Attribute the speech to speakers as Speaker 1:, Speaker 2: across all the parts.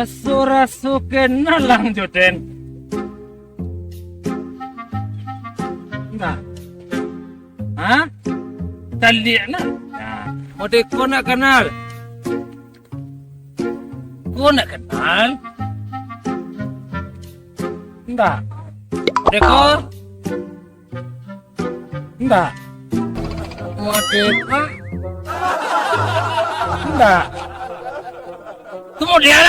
Speaker 1: Rasu-rasu kenalang Joden. Nah, hah? Tali na? Nah, mode ko na kenal. Ko na kenal? Nda. Deko? Nda. Mode pa? Nda. Kemudian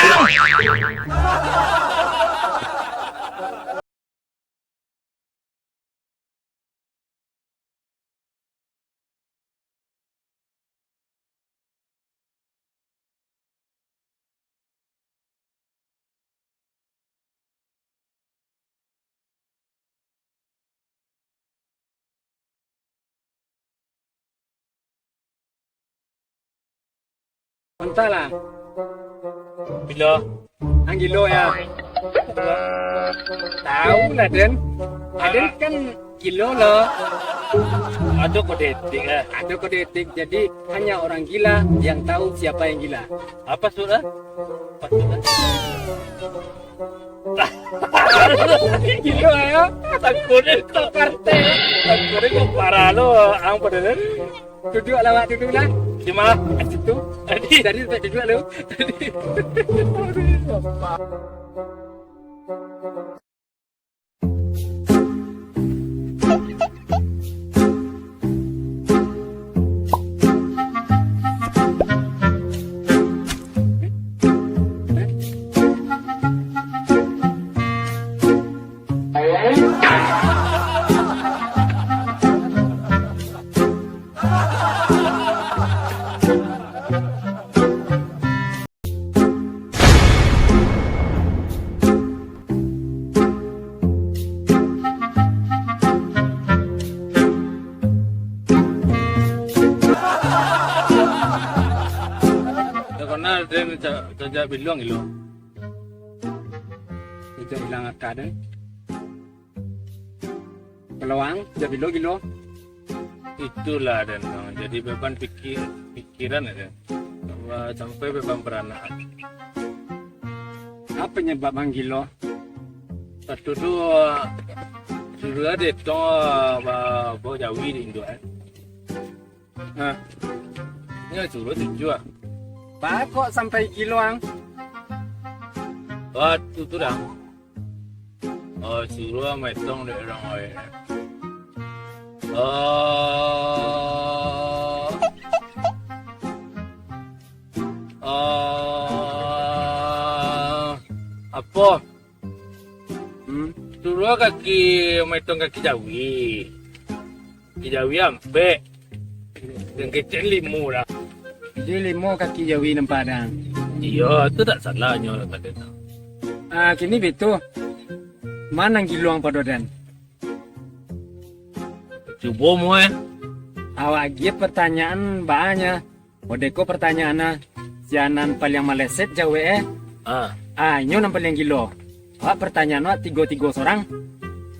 Speaker 2: Entahlah,
Speaker 1: bila
Speaker 2: Anggilo ya. Tahu lah Den. Aden kan gilo loh.
Speaker 1: ada kode etik lah.
Speaker 2: Ada kode etik, jadi hanya orang gila yang tahu siapa yang gila.
Speaker 1: Apa sudah? Apa sudah?
Speaker 2: Gilo ya.
Speaker 1: Takutnya kau partai. Takutnya kau parah lo. Ang pada
Speaker 2: Duduk lah, Wak, duduk lah.
Speaker 1: di mana?
Speaker 2: Kat situ. Tadi tak duduk lu.
Speaker 1: Karena dia kerja bilang itu.
Speaker 2: Itu hilang akad. Peluang, jadi gilo.
Speaker 1: Itulah dan jadi beban pikiran ada. Sampai beban beranak.
Speaker 2: Apa penyebab Bang Gilo?
Speaker 1: Satu tu sudah ada tu bawa Jawi di Indo.
Speaker 2: Nah,
Speaker 1: Ini suruh tujuh.
Speaker 2: Pak kok sampai Gilo ang?
Speaker 1: Waktu tu dah. suruh metong deh orang lain. Apa? Suruh kaki metong kaki jawi. Kaki jawi ampe. Dan kecil limu lah.
Speaker 2: Jadi 5 kaki jawi nampak dah.
Speaker 1: Iya, itu tak salahnya tadi.
Speaker 2: Kini betul. Mana giluang padodan?
Speaker 1: Coba mu
Speaker 2: Awak dia pertanyaan banyak. Odeko pertanyaan sianan paling maleset jawe Inyo nang paling gilo. Awak pertanyaan awak 3 seorang.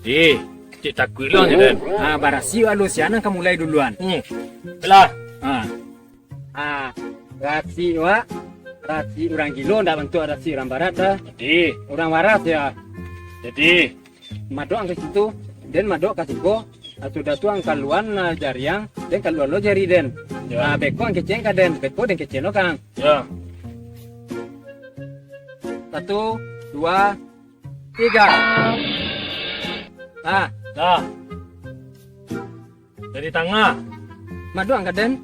Speaker 1: Cik takut lah ni Dan.
Speaker 2: Barasi alu sianan kamu mulai duluan.
Speaker 1: Belah.
Speaker 2: Rasi awak. Rasi orang gilo ndak bentuk rasi orang barat dah.
Speaker 1: Jadi,
Speaker 2: Orang waras ya.
Speaker 1: Madok
Speaker 2: Madok ke situ, dan madok ke situ. Sudah tuang kaluan jariang, dan kaluan lo jari den.
Speaker 1: Ya.
Speaker 2: Beko ang keceng ka den, beko den keceng lo kang.
Speaker 1: Ya.
Speaker 2: 1, 2, 3.
Speaker 1: Dah. Dari tengah.
Speaker 2: Madok ang ka den.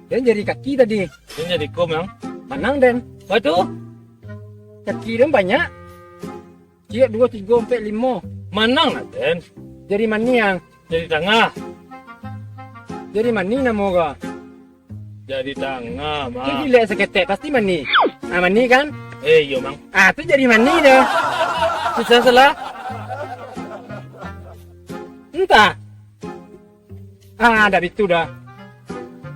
Speaker 2: Den jari kaki tadi.
Speaker 1: Ini jadi kom yang.
Speaker 2: Manang den.
Speaker 1: Batu.
Speaker 2: Kaki den banyak. Cia 2, 3, 4, 5.
Speaker 1: Manang lah Den.
Speaker 2: Jari mani yang.
Speaker 1: Jadi tengah.
Speaker 2: Jari mani namo ka.
Speaker 1: Jadi tengah,
Speaker 2: Tu
Speaker 1: mah.
Speaker 2: gila seketek pasti mani. Mani kan?
Speaker 1: Iya, Mang.
Speaker 2: Tu jari mani dah. Susah salah. Entah. Dah itu dah.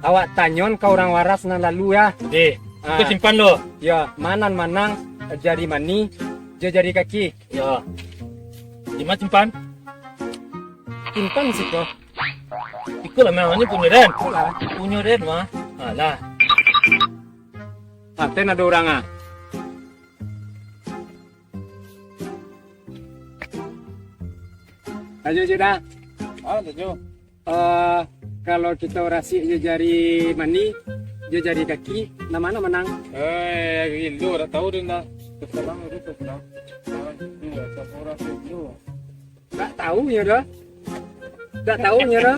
Speaker 2: Awak tanyon kau orang waras nang lalu ya.
Speaker 1: Jadi, itu simpan lo.
Speaker 2: Ya, manang jari mani, jari kaki.
Speaker 1: Ya. Di mana simpan?
Speaker 2: Simpan sih kau.
Speaker 1: Ikut lah memangnya punya Den.
Speaker 2: Itulah.
Speaker 1: Punya Den mah. Alah.
Speaker 2: Ten ada orang Ayo sudah.
Speaker 1: Tujuh.
Speaker 2: Kalau kita orasi jari mani, jari kaki, mana menang?
Speaker 1: Gilo, dah tahu dia nak. Sekarang itu sekarang. Orang itu.
Speaker 2: Tak tahu ya dah. Tak tahu ya dah.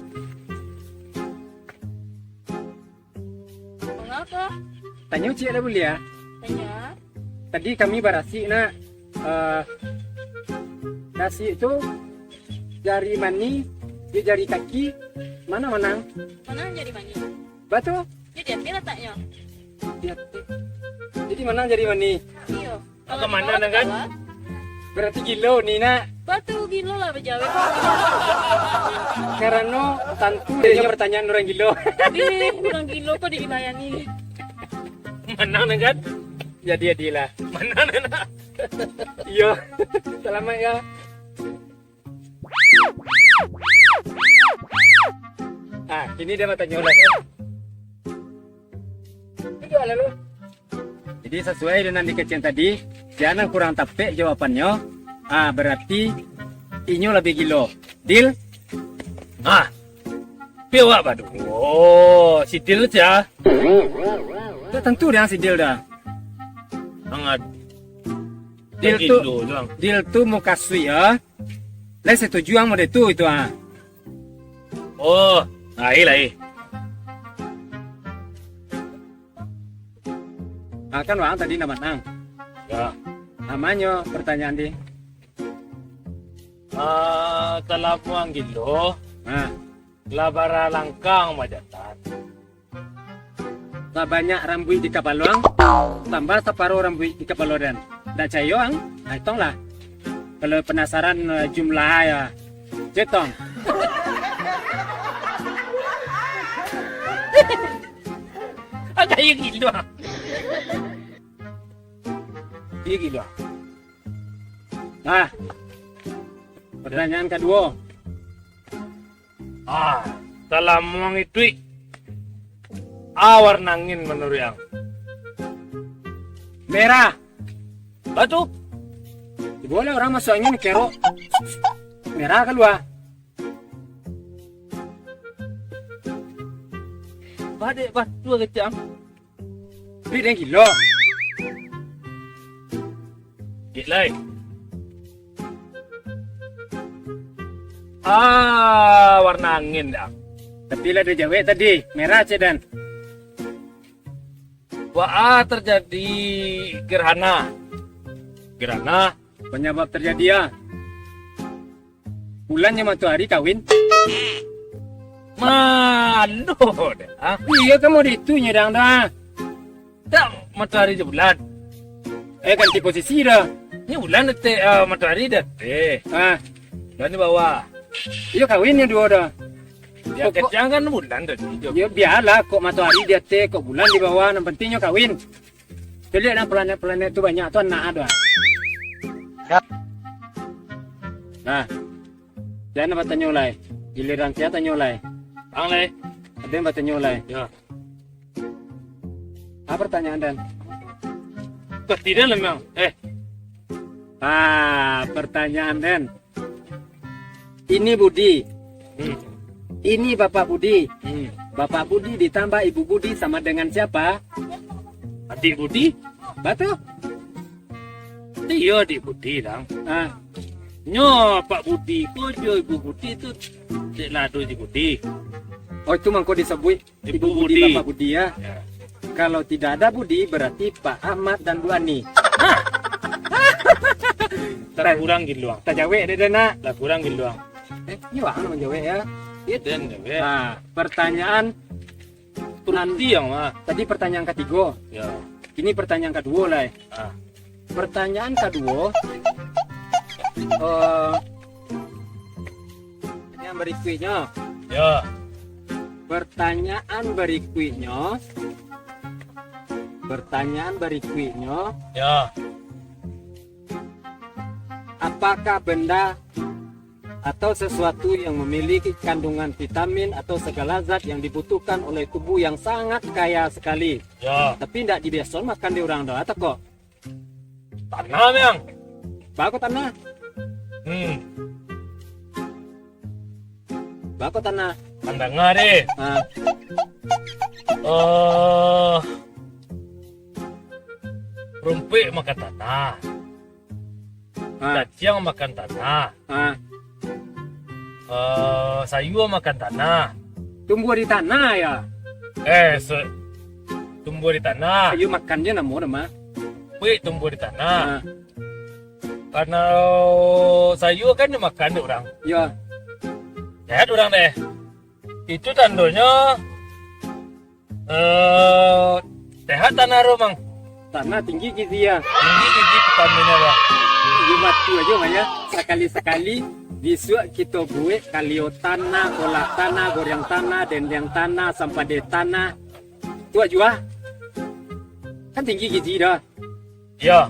Speaker 3: Mengapa?
Speaker 2: Tanya cik lah boleh ya.
Speaker 3: Tanya.
Speaker 2: Tadi kami berasi nak. Rasi itu jari mani, jari kaki, mana menang?
Speaker 3: Mana jadi mani?
Speaker 2: Batu?
Speaker 3: Jadi apa letaknya?
Speaker 2: Lihat. Jadi mana jari mani?
Speaker 3: Iyo.
Speaker 1: Ke mana nak kan?
Speaker 2: Berarti kilo ni nak.
Speaker 3: Batu gilo lah berjawa.
Speaker 2: Karena tentu dia pertanyaan orang kilo.
Speaker 3: Di kurang gilo kok dilayani.
Speaker 1: Mana nak kan?
Speaker 2: Jadi adilah.
Speaker 1: Mana nak?
Speaker 2: Iya. Selamat ya. Ini dia bertanya lah. Itu lalu. Jadi sesuai dengan dikecil tadi, jangan kurang tepat jawabannya. Berarti inyo lebih kilo. Deal?
Speaker 1: Piawak badu. Oh, si Dil aja.
Speaker 2: Tak tentu dia si deal dah.
Speaker 1: Hangat.
Speaker 2: Deal
Speaker 1: Dia
Speaker 2: tu,
Speaker 1: gitu doang.
Speaker 2: deal tu mau kasih ya. Lah setuju ang mode tu itu
Speaker 1: Oh, iya.
Speaker 2: Kan orang tadi nama nang.
Speaker 1: Ya.
Speaker 2: Namanya pertanyaan di.
Speaker 1: Talapuang gilo.
Speaker 2: Nah,
Speaker 1: Labara langkang majatan.
Speaker 2: tak banyak rambut di kapalong, tambah separuh rambut di kapalodan. Tak cayo ang, itong lah. Kalau penasaran jumlah ya, cetong.
Speaker 1: Kayak gilo.
Speaker 2: Iya gila. Nah, pertanyaan kedua.
Speaker 1: Talamuang itu awar nangin menurut yang.
Speaker 2: Merah.
Speaker 1: Batu.
Speaker 2: Boleh orang masuk angin kero. Merah keluar.
Speaker 1: Badek batu kecang.
Speaker 2: Beli yang kilo.
Speaker 1: Gilai. Warna angin dah.
Speaker 2: Tapi lah ada Jawa tadi, merah cedan.
Speaker 1: Wah, terjadi gerhana.
Speaker 2: Gerhana, penyebab terjadi ya. Bulannya matahari kawin.
Speaker 1: Malu dah.
Speaker 2: Iya kamu di itu nyedang dah.
Speaker 1: Tak matahari di bulan.
Speaker 2: Ganti posisi dah.
Speaker 1: Ini bulan dete matahari dete. Bulan di bawah.
Speaker 2: Iya kawinnya dua dah.
Speaker 1: Ya kejang kan bulan tadi.
Speaker 2: Ya biarlah kok matahari di atas, kok bulan di bawah, yang pentingnya kawin. Jadi ada planet-planet itu banyak tuh anak ada. Nah, jangan apa tanya ulai. Giliran saya tanya ulai.
Speaker 1: Bang le.
Speaker 2: Ada yang tanya ulai.
Speaker 1: Ya.
Speaker 2: Apa pertanyaan dan?
Speaker 1: Tidak memang.
Speaker 2: Pertanyaan dan. Ini Budi. Ini Bapak Budi. Bapak Budi ditambah Ibu Budi sama dengan siapa?
Speaker 1: Adik Budi?
Speaker 2: Betul.
Speaker 1: Iya adik Budi lang. Nyo Pak Budi, kojo Ibu Budi itu lado di Budi.
Speaker 2: Oh itu mangko disebut
Speaker 1: Ibu Budi.
Speaker 2: Bapak Budi ya. Kalau tidak ada Budi berarti Pak Ahmad dan Bu Ani.
Speaker 1: Tak kurang gitu doang.
Speaker 2: Tak jawe deh nak.
Speaker 1: Tak kurang gitu doang.
Speaker 2: Ini wah nama jawe ya.
Speaker 1: Iya dan jawe.
Speaker 2: Pertanyaan
Speaker 1: Nanti yang mah.
Speaker 2: tadi pertanyaan ketiga.
Speaker 1: Ya.
Speaker 2: Ini pertanyaan kedua lah.
Speaker 1: Ah.
Speaker 2: Pertanyaan kedua. Yang berikutnya.
Speaker 1: Ya.
Speaker 2: Pertanyaan berikutnya. Pertanyaan berikutnya.
Speaker 1: Ya.
Speaker 2: Apakah benda atau sesuatu yang memiliki kandungan vitamin atau segala zat yang dibutuhkan oleh tubuh yang sangat kaya sekali,
Speaker 1: Ya.
Speaker 2: tapi tidak dibiasa makan di orang dah atau kok?
Speaker 1: Tanah yang.
Speaker 2: Bako tanah, bako tanah.
Speaker 1: Pandangan deh. Rumpik makan tanah. Cacing makan tanah. Sayur makan tanah.
Speaker 2: Tumbuh di tanah ya.
Speaker 1: Tumbuh di tanah.
Speaker 2: Ayo makannya namo nama.
Speaker 1: Rumpik tumbuh di tanah. Karena sayur kan dimakan di orang.
Speaker 2: Ya,
Speaker 1: Sehat orang deh. Itu tandanya sehat tanah rumang.
Speaker 2: tanah tinggi gitu ya.
Speaker 1: Tinggi vitaminnya bah.
Speaker 2: Iya batu aja mah ya. Sekali-sekali bisa kita buat kalio tanah, kolak tanah, goreng tanah, dendeng tanah, sampade tanah. Tua juga. Kan tinggi gitu dah.
Speaker 1: Ya.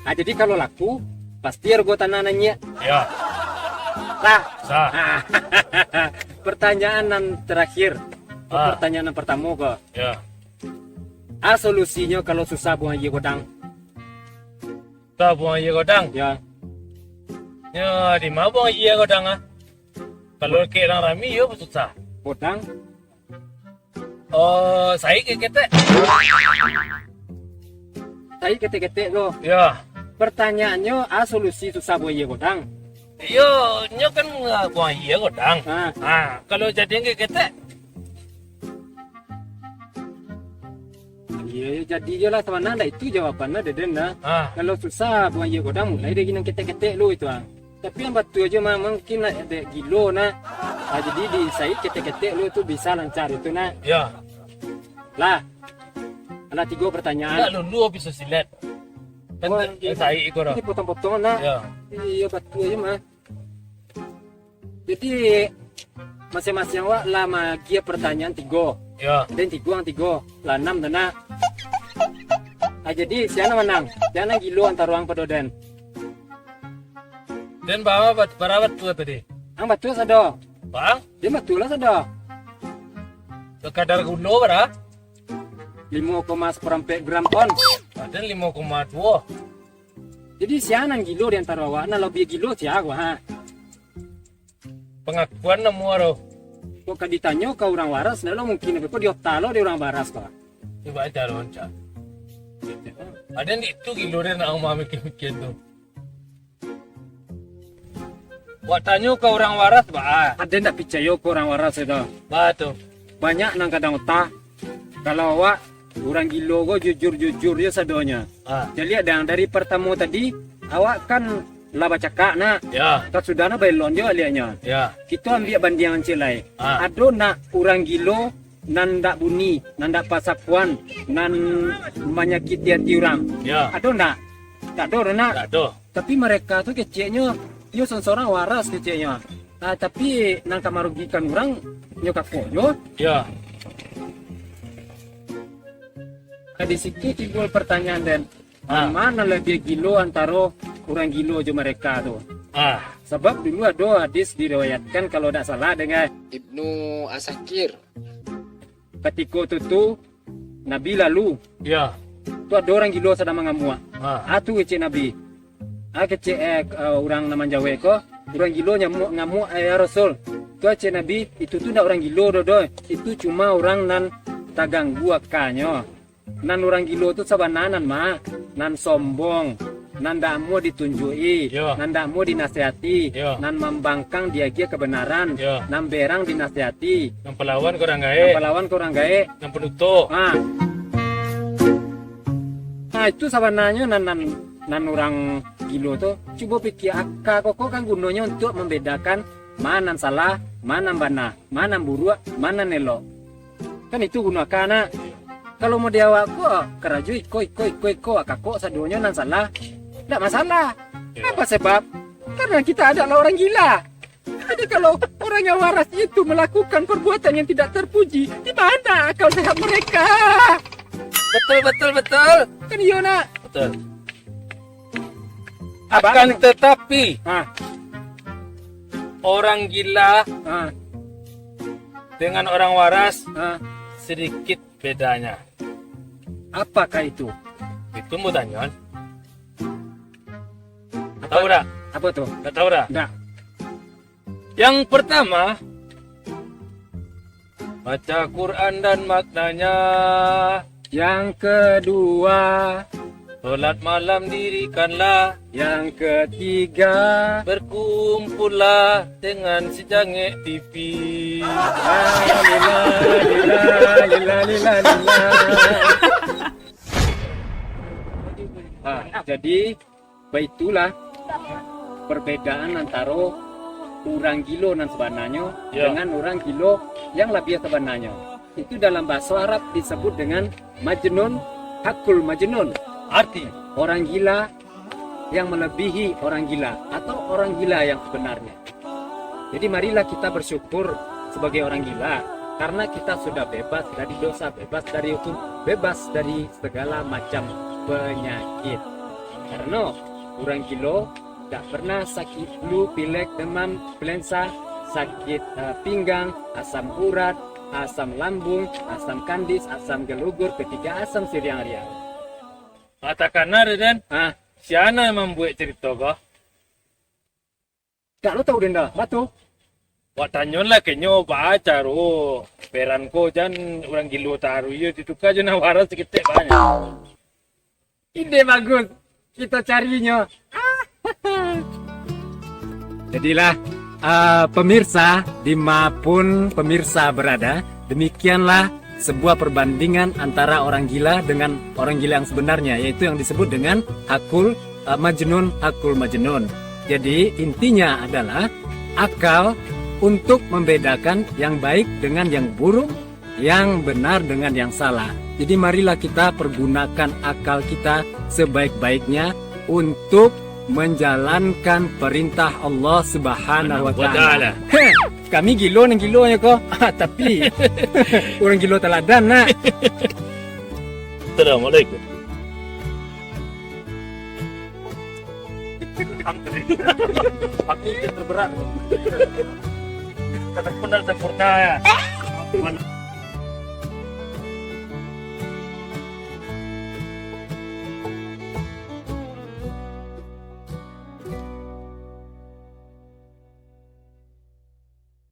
Speaker 2: Jadi kalau laku pasti harga tanah nanya.
Speaker 1: Ya.
Speaker 2: Sah.
Speaker 1: Sah.
Speaker 2: Pertanyaan yang terakhir. Pertanyaan yang pertama kok.
Speaker 1: Ya.
Speaker 2: Solusinya kalau susah buang air godang.
Speaker 1: Tak buang air godang.
Speaker 2: Ya.
Speaker 1: Ya, di mana buang air godang ah? Kalau ke orang rami ya susah.
Speaker 2: Godang.
Speaker 1: Saya ke ketek.
Speaker 2: Saya ketek-ketek kok.
Speaker 1: Ya.
Speaker 2: Pertanyaannya solusi susah buang air godang.
Speaker 1: Yo, nyo kan buang air godang. Kalau jadi ke ketek.
Speaker 2: Iya, jadi je lah teman-teman. Itu jawabannya Deden dah. Kalau susah buang air godang mulai dari yang ketek-ketek lu itu Tapi yang batu aja mungkin ada gilo nah. Jadi di saya ketek-ketek lu itu bisa lancar itu nah.
Speaker 1: Ya.
Speaker 2: Lah. Ada 3 pertanyaan.
Speaker 1: Tak lulu bisa silat. Kan saya ikut dah.
Speaker 2: Ini potong-potong nah.
Speaker 1: Ya.
Speaker 2: Iya batu aja mah. Jadi masing-masing awak lah magia pertanyaan 3.
Speaker 1: Ya.
Speaker 2: Dan 3 lah 6 dana. Jadi siapa menang? Siapa gilo antar ruang pedoden?
Speaker 1: Dan bawa berapa tu tadi?
Speaker 2: Ang betul sada.
Speaker 1: Bang?
Speaker 2: Dia betul lah sada.
Speaker 1: Kadar gula berapa?
Speaker 2: 5,1 gram on.
Speaker 1: Ada 5,2.
Speaker 2: Jadi siapa nang gilo di antara awak? Nah lebih gilo siapa ha?
Speaker 1: Pengakuan nemu aro.
Speaker 2: Kok ditanya ke orang waras, nah lo mungkin kok dia talo di orang waras kok.
Speaker 1: Coba aja loncat. Ada di itu gilo dan aku mau mikir-mikir tu. Wak tanya ke orang waras ba?
Speaker 2: Ada ndak percaya ke orang waras itu?
Speaker 1: Ba tu.
Speaker 2: Banyak nang kadang otak. Kalau awak orang gilo go jujur-jujur ya sadonya. Jadi ada yang dari pertama tadi awak kan lah baca kak nak.
Speaker 1: Ya.
Speaker 2: Tak sudah nak belon dia liatnya.
Speaker 1: Ya.
Speaker 2: Kita ambil bandingan cilai. Ado nak orang gilo nan ndak bunyi, nan ndak pasapuan, nan menyakiti hati orang.
Speaker 1: Ya.
Speaker 2: Ado nak? Tak ada nak.
Speaker 1: Tak ada.
Speaker 2: Tapi mereka tuh kecilnya, dia seorang waras kecilnya. Tapi nang merugikan orang nyokap koyo.
Speaker 1: Ya.
Speaker 2: Di situ timbul pertanyaan dan mana lebih gilo antara orang gilo aja mereka tuh. Sebab dulu ada hadis diriwayatkan kalau tidak salah dengan Ibnu Asakir. Ketika itu Nabi lalu.
Speaker 1: Ya.
Speaker 2: Itu ada orang gilo sedang mengamuk. Atu kecil Nabi. Kecil orang nama Jawa ko. Orang gilo ngamuk ya Rasul. Itu kecil Nabi itu tuh tidak orang gilo dodo. Itu cuma orang nan taganggu akanya. Nan orang gilo itu sabananan mah. Nan sombong. Nan ndak mau ditunjui, nan ndak mau dinasihati, nan membangkang dia kebenaran, nan berang dinasihati,
Speaker 1: nan pelawan kurang gae, nan penutup.
Speaker 2: Nah itu sebenarnya nan orang gilo tuh coba pikir akak kok kan gunanya untuk membedakan mana salah, mana benar, mana buruk, mana nelo. Kan itu guna kana. Kalau mau diawak kok kerajui koi akak kok sadonya nan salah. Tidak masalah. Apa sebab? Karena kita adalah orang gila. Jadi kalau orang yang waras itu melakukan perbuatan yang tidak terpuji, di mana akal sehat mereka?
Speaker 1: Betul.
Speaker 2: Kan iya nak?
Speaker 1: Betul. Akan tetapi orang gila dengan orang waras sedikit bedanya.
Speaker 2: Apakah itu?
Speaker 1: Itu mau tanya. Tahu dah?
Speaker 2: Apa tuh?
Speaker 1: Tak tahu dah?
Speaker 2: Enggak.
Speaker 1: Yang pertama, baca Quran dan maknanya.
Speaker 2: Yang kedua,
Speaker 1: sholat malam dirikanlah.
Speaker 2: Yang ketiga,
Speaker 1: berkumpullah dengan si Jange TV.
Speaker 2: Jadi baitulah perbedaan antara orang gilo dan sebenarnya dengan orang gilo yang lebih sebenarnya. Itu dalam bahasa Arab disebut dengan majnun, hakul majnun. Arti orang gila yang melebihi orang gila atau orang gila yang sebenarnya. Jadi marilah kita bersyukur sebagai orang gila karena kita sudah bebas dari dosa, bebas dari hukum, bebas dari segala macam penyakit. Karena orang gilo tak pernah sakit flu, pilek, demam, influenza, sakit pinggang, asam urat, asam lambung, asam kandis, asam gelugur, ketiga asam siriang-riang.
Speaker 1: Katakanlah Raden, siapa yang membuat cerita kau?
Speaker 2: Tak lo tahu denda, batu.
Speaker 1: Wak tanya lah kenyo baca ro. Peran ko jan orang gilo taruh yo ditukar je waras seketik banyak.
Speaker 2: Ide bagus. Kita carinya. Jadilah pemirsa dimanapun pemirsa berada, demikianlah sebuah perbandingan antara orang gila dengan orang gila yang sebenarnya, yaitu yang disebut dengan hakul majnun, hakul majnun. Jadi intinya adalah akal untuk membedakan yang baik dengan yang buruk, yang benar dengan yang salah. Jadi marilah kita pergunakan akal kita sebaik-baiknya untuk menjalankan perintah Allah Subhanahu wa taala. Kami gilo nang gilo ya kok. Tapi orang gilo teladan nak.
Speaker 1: Assalamualaikum. Aku terberat. Kata benar sempurna ya.